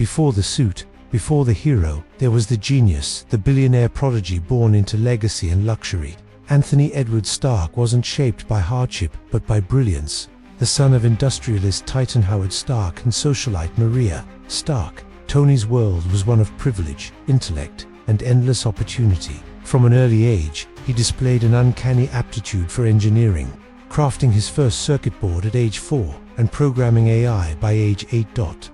Before the suit, before the hero, there was the genius, the billionaire prodigy born into legacy and luxury. Anthony Edward Stark wasn't shaped by hardship, but by brilliance. The son of industrialist Titan Howard Stark and socialite Maria Stark, Tony's world was one of privilege, intellect, and endless opportunity. From an early age, he displayed an uncanny aptitude for engineering, crafting his first circuit board at age 4 and programming AI by age 8.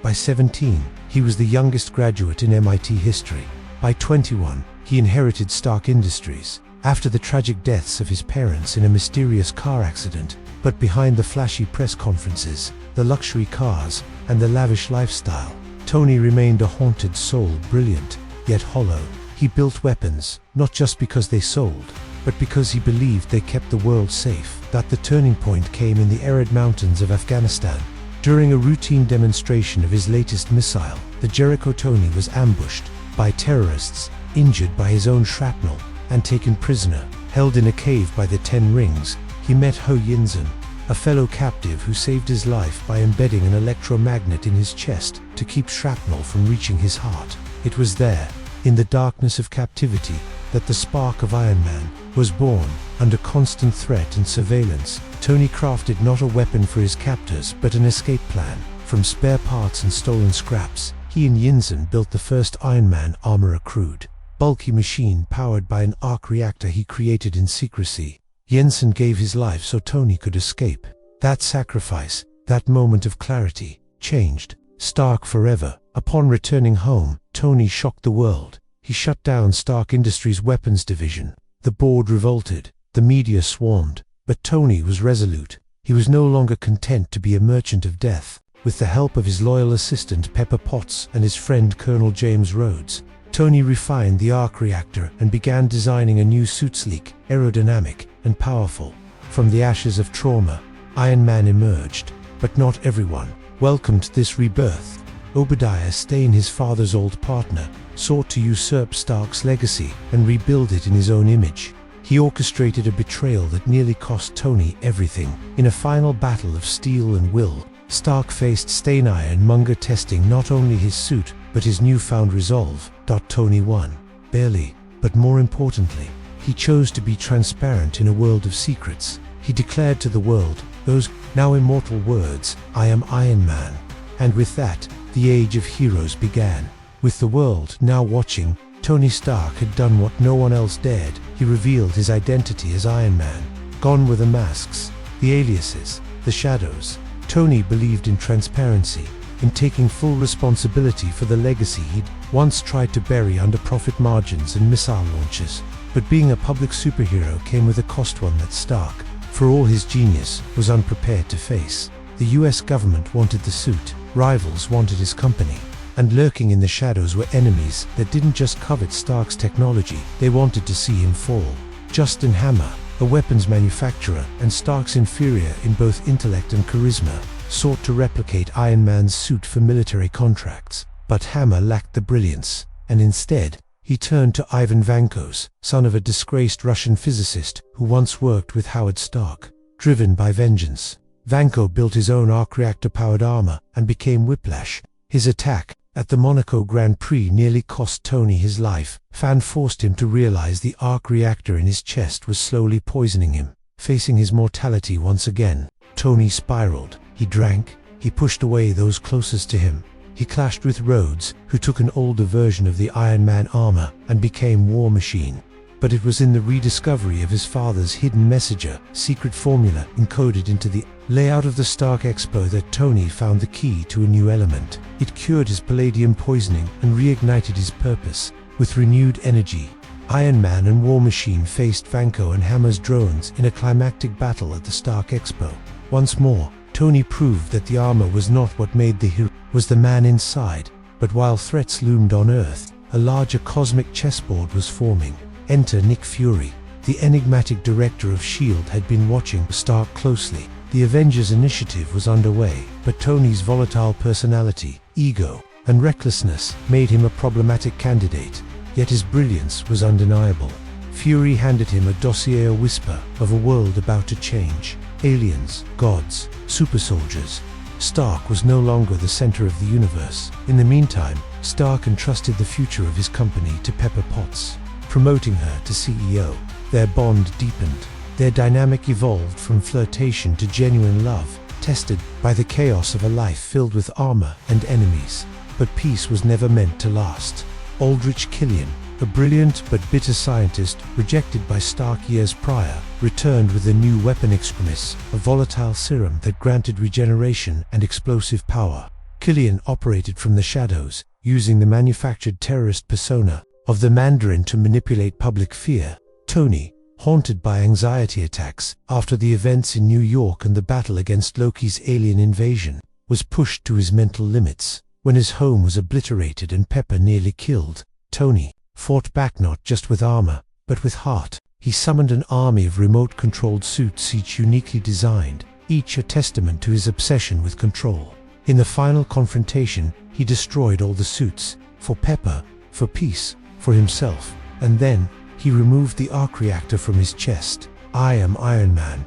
By 17, he was the youngest graduate in MIT history. By 21, he inherited Stark Industries, after the tragic deaths of his parents in a mysterious car accident. But behind the flashy press conferences, the luxury cars, and the lavish lifestyle, Tony remained a haunted soul, brilliant, yet hollow. He built weapons, not just because they sold, but because he believed they kept the world safe. That the turning point came in the arid mountains of Afghanistan. During a routine demonstration of his latest missile, the Jericho Tony was ambushed by terrorists, injured by his own shrapnel, and taken prisoner. Held in a cave by the 10 Rings, he met Ho Yinzhen, a fellow captive who saved his life by embedding an electromagnet in his chest to keep shrapnel from reaching his heart. It was there, in the darkness of captivity, that the spark of Iron Man was born. Under constant threat and surveillance, Tony crafted not a weapon for his captors but an escape plan. From spare parts and stolen scraps, he and Yinzhen built the first Iron Man armor, a crude, bulky machine powered by an arc reactor he created in secrecy. Yinzhen gave his life so Tony could escape. That sacrifice, that moment of clarity, changed Stark forever. Upon returning home, Tony shocked the world. He shut down Stark Industries' weapons division. The board revolted, the media swarmed, but Tony was resolute. He was no longer content to be a merchant of death. With the help of his loyal assistant Pepper Potts and his friend Colonel James Rhodes, Tony refined the arc reactor and began designing a new suit, sleek, aerodynamic, and powerful. From the ashes of trauma, Iron Man emerged, but not everyone welcomed this rebirth. Obadiah Stane, his father's old partner, sought to usurp Stark's legacy and rebuild it in his own image. He orchestrated a betrayal that nearly cost Tony everything. In a final battle of steel and will, Stark faced Stane Ironmonger, testing not only his suit, but his newfound resolve. Tony won, barely, but more importantly, he chose to be transparent in a world of secrets. He declared to the world those now immortal words, "I am Iron Man." And with that, the age of heroes began. With the world now watching, Tony Stark had done what no one else dared. He revealed his identity as Iron Man. Gone were the masks, the aliases, the shadows. Tony believed in transparency, in taking full responsibility for the legacy he'd once tried to bury under profit margins and missile launches. But being a public superhero came with a cost, one that Stark, for all his genius, was unprepared to face. The US government wanted the suit, rivals wanted his company, and lurking in the shadows were enemies that didn't just covet Stark's technology, they wanted to see him fall. Justin Hammer, a weapons manufacturer and Stark's inferior in both intellect and charisma, sought to replicate Iron Man's suit for military contracts. But Hammer lacked the brilliance, and instead, he turned to Ivan Vankos, son of a disgraced Russian physicist who once worked with Howard Stark. Driven by vengeance, Vanko built his own arc reactor-powered armor and became Whiplash. His attack at the Monaco Grand Prix nearly cost Tony his life. Fan forced him to realize the arc reactor in his chest was slowly poisoning him. Facing his mortality once again, Tony spiraled. He drank, he pushed away those closest to him. He clashed with Rhodes, who took an older version of the Iron Man armor and became War Machine. But it was in the rediscovery of his father's hidden messenger, secret formula encoded into the layout of the Stark Expo, that Tony found the key to a new element. It cured his palladium poisoning and reignited his purpose. With renewed energy, Iron Man and War Machine faced Vanko and Hammer's drones in a climactic battle at the Stark Expo. Once more, Tony proved that the armor was not what made the hero, was the man inside. But while threats loomed on Earth, a larger cosmic chessboard was forming. Enter Nick Fury. The enigmatic director of S.H.I.E.L.D. had been watching Stark closely. The Avengers initiative was underway, but Tony's volatile personality, ego, and recklessness made him a problematic candidate. Yet his brilliance was undeniable. Fury handed him a dossier, a whisper of a world about to change. Aliens, gods, super soldiers. Stark was no longer the center of the universe. In the meantime, Stark entrusted the future of his company to Pepper Potts, promoting her to CEO. Their bond deepened. Their dynamic evolved from flirtation to genuine love, tested by the chaos of a life filled with armor and enemies. But peace was never meant to last. Aldrich Killian, a brilliant but bitter scientist rejected by Stark years prior, returned with a new weapon extremis, a volatile serum that granted regeneration and explosive power. Killian operated from the shadows, using the manufactured terrorist persona of the Mandarin to manipulate public fear. Tony, haunted by anxiety attacks after the events in New York and the battle against Loki's alien invasion, was pushed to his mental limits. When his home was obliterated and Pepper nearly killed, Tony fought back not just with armor, but with heart. He summoned an army of remote-controlled suits, each uniquely designed, each a testament to his obsession with control. In the final confrontation, he destroyed all the suits, for Pepper, for peace, for himself, and then he removed the arc reactor from his chest. "I am Iron Man."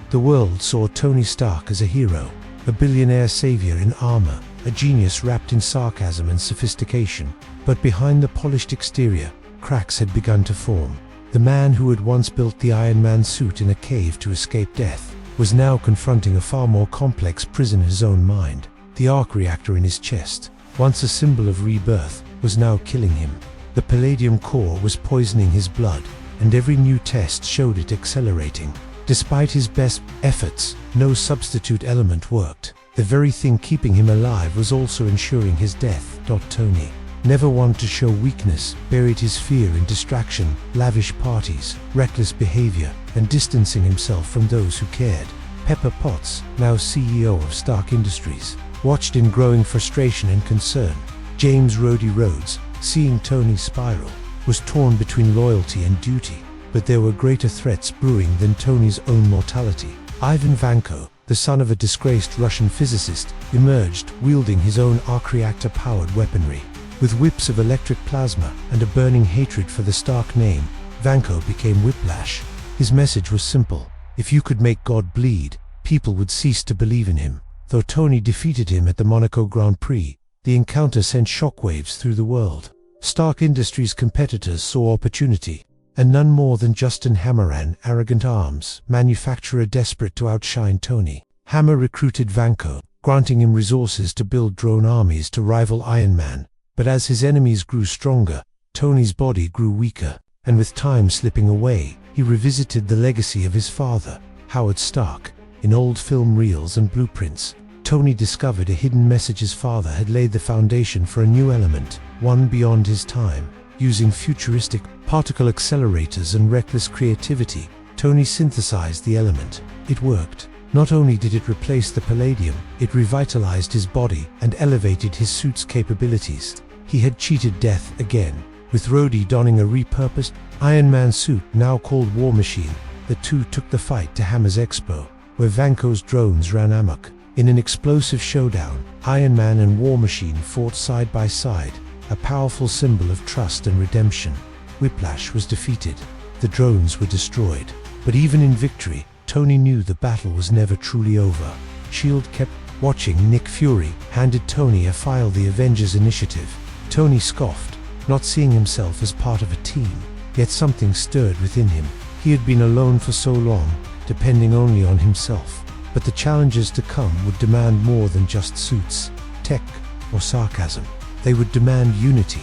The world saw Tony Stark as a hero, a billionaire savior in armor, a genius wrapped in sarcasm and sophistication. But behind the polished exterior, cracks had begun to form. The man who had once built the Iron Man suit in a cave to escape death was now confronting a far more complex prison in his own mind. The arc reactor in his chest, once a symbol of rebirth, was now killing him. The palladium core was poisoning his blood, and every new test showed it accelerating. Despite his best efforts, no substitute element worked. The very thing keeping him alive was also ensuring his death. Tony, never one to show weakness, buried his fear in distraction, lavish parties, reckless behavior, and distancing himself from those who cared. Pepper Potts, now CEO of Stark Industries, watched in growing frustration and concern. James Rhodey Rhodes, seeing Tony spiral, was torn between loyalty and duty. But there were greater threats brewing than Tony's own mortality. Ivan Vanko, the son of a disgraced Russian physicist, emerged wielding his own arc reactor-powered weaponry. With whips of electric plasma and a burning hatred for the Stark name, Vanko became Whiplash. His message was simple: if you could make God bleed, people would cease to believe in him. Though Tony defeated him at the Monaco Grand Prix, the encounter sent shockwaves through the world. Stark Industries' competitors saw opportunity, and none more than Justin Hammer, an arrogant arms manufacturer desperate to outshine Tony. Hammer recruited Vanko, granting him resources to build drone armies to rival Iron Man. But as his enemies grew stronger, Tony's body grew weaker, and with time slipping away, he revisited the legacy of his father, Howard Stark. In old film reels and blueprints, Tony discovered a hidden message. His father had laid the foundation for a new element, one beyond his time. Using futuristic particle accelerators and reckless creativity, Tony synthesized the element. It worked. Not only did it replace the palladium, it revitalized his body and elevated his suit's capabilities. He had cheated death again, with Rhodey donning a repurposed Iron Man suit now called War Machine. The two took the fight to Hammer's Expo, where Vanko's drones ran amok. In an explosive showdown, Iron Man and War Machine fought side by side, a powerful symbol of trust and redemption. Whiplash was defeated. The drones were destroyed. But even in victory, Tony knew the battle was never truly over. S.H.I.E.L.D. kept watching. Nick Fury handed Tony a file, the Avengers initiative. Tony scoffed, not seeing himself as part of a team. Yet something stirred within him. He had been alone for so long, depending only on himself. But the challenges to come would demand more than just suits, tech, or sarcasm. They would demand unity.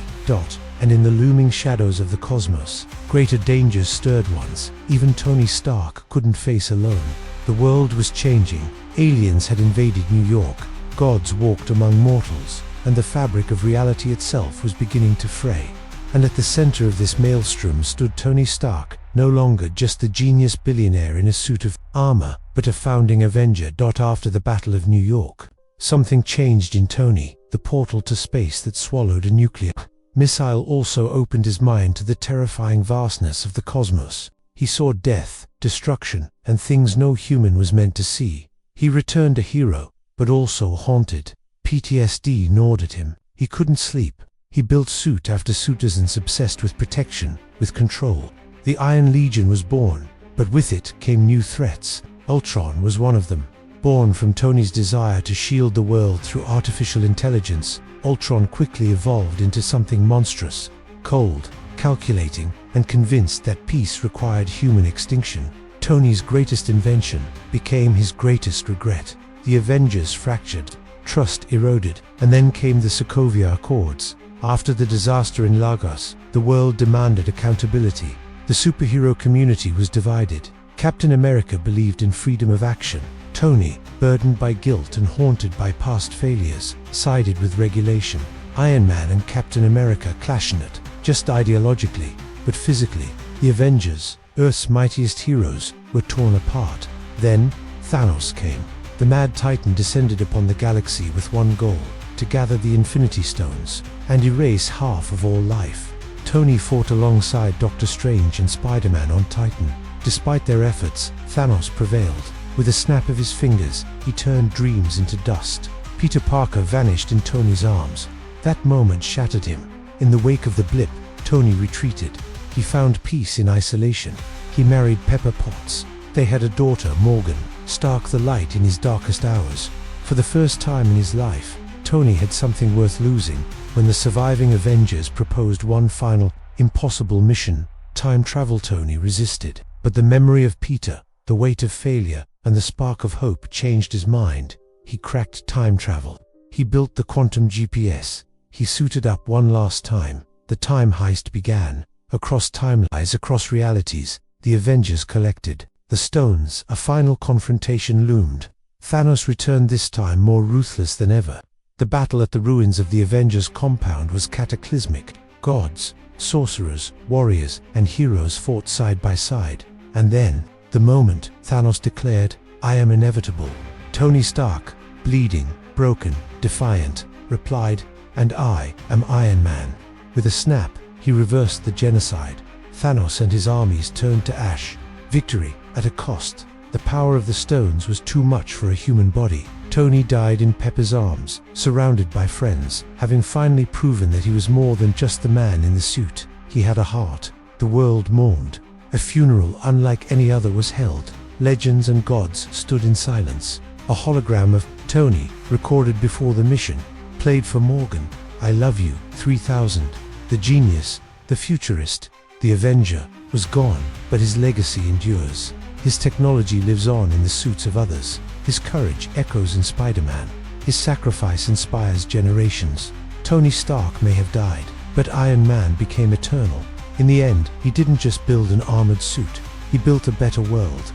And in the looming shadows of the cosmos, greater dangers stirred ones even Tony Stark couldn't face alone. The world was changing. Aliens had invaded New York. Gods walked among mortals, and the fabric of reality itself was beginning to fray. And at the center of this maelstrom stood Tony Stark, no longer just the genius billionaire in a suit of armor, but a founding Avenger. After the Battle of New York, something changed in Tony. The portal to space that swallowed a nuclear missile also opened his mind to the terrifying vastness of the cosmos. He saw death, destruction, and things no human was meant to see. He returned a hero, but also haunted. PTSD gnawed at him. He couldn't sleep. He built suit after suiters obsessed with protection, with control. The Iron Legion was born, but with it came new threats. Ultron was one of them. Born from Tony's desire to shield the world through artificial intelligence, Ultron quickly evolved into something monstrous, cold, calculating, and convinced that peace required human extinction. Tony's greatest invention became his greatest regret. The Avengers fractured, trust eroded, and then came the Sokovia Accords. After the disaster in Lagos, the world demanded accountability. The superhero community was divided. Captain America believed in freedom of action. Tony, burdened by guilt and haunted by past failures, sided with regulation. Iron Man and Captain America clashed not just ideologically, but physically. The Avengers, Earth's mightiest heroes, were torn apart. Then, Thanos came. The Mad Titan descended upon the galaxy with one goal: to gather the Infinity Stones and erase half of all life. Tony fought alongside Doctor Strange and Spider-Man on Titan. Despite their efforts, Thanos prevailed. With a snap of his fingers, he turned dreams into dust. Peter Parker vanished in Tony's arms. That moment shattered him. In the wake of the blip, Tony retreated. He found peace in isolation. He married Pepper Potts. They had a daughter, Morgan, Stark the light in his darkest hours. For the first time in his life, Tony had something worth losing. When the surviving Avengers proposed one final, impossible mission, time travel, Tony resisted. But the memory of Peter, the weight of failure, and the spark of hope changed his mind. He cracked time travel. He built the quantum GPS. He suited up one last time. The time heist began. Across timelines, across realities, the Avengers collected the stones. A final confrontation loomed. Thanos returned, this time more ruthless than ever. The battle at the ruins of the Avengers compound was cataclysmic. Gods, sorcerers, warriors, and heroes fought side by side. And then, the moment Thanos declared, "I am inevitable," Tony Stark, bleeding, broken, defiant, replied, "And I am Iron Man." With a snap, he reversed the genocide. Thanos and his armies turned to ash. Victory, at a cost. The power of the stones was too much for a human body. Tony died in Pepper's arms, surrounded by friends, having finally proven that he was more than just the man in the suit. He had a heart. The world mourned. A funeral unlike any other was held. Legends and gods stood in silence. A hologram of Tony, recorded before the mission, played for Morgan. "I love you, 3000. The genius, the futurist, the Avenger, was gone, but his legacy endures. His technology lives on in the suits of others. His courage echoes in Spider-Man. His sacrifice inspires generations. Tony Stark may have died, but Iron Man became eternal. In the end, he didn't just build an armored suit. He built a better world,